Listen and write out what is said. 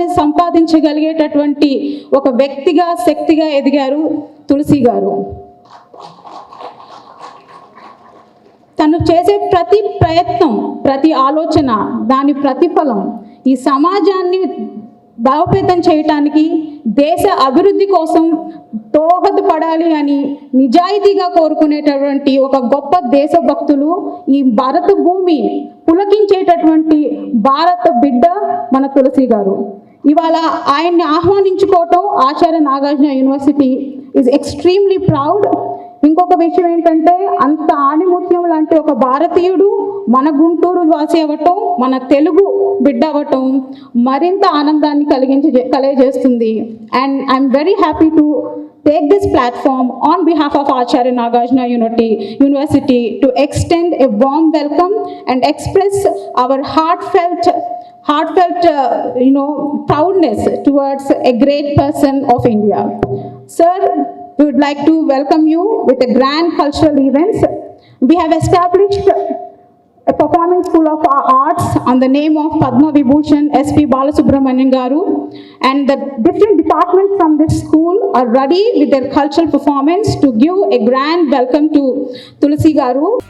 డబ్బుని సంపాదించగలిగేటటువంటి ఒక వ్యక్తిగా, శక్తిగా ఎదిగారు తులసి గారు. తను చేసే ప్రతి ప్రయత్నం, ప్రతి ఆలోచన, దాని ప్రతిఫలం ఈ సమాజాన్ని బలోపేతం చేయటానికి, దేశ అభివృద్ధి కోసం దోహదపడాలి అని నిజాయితీగా కోరుకునేటటువంటి ఒక గొప్ప దేశభక్తులు, ఈ భారత భూమి పులకించేటటువంటి భారత బిడ్డ మన తులసి గారు. ఇవాళ ఆయన్ని ఆహ్వానించుకోవటం Acharya Nagarjuna university is extremely proud. ఇంకొక విషయం ఏంటంటే, అంత ఆణిముత్యం లాంటి ఒక భారతీయుడు మన గుంటూరు వాసి అవ్వటం, మన తెలుగు బిడ్డ అవ్వటం మరింత ఆనందాన్ని కలిగజేస్తుంది. And I'm very happy to take this platform on behalf of Acharya Nagarjuna University to extend a warm welcome and express our heartfelt proudness towards a great person of India. Sir, we would like to welcome you with a grand cultural events. We have established a performing school of arts on the name of Padma Vibhushan S.P. Balasubramanian Garu, and the different departments from this school are ready with their cultural performance to give a grand welcome to Tulasi Garu.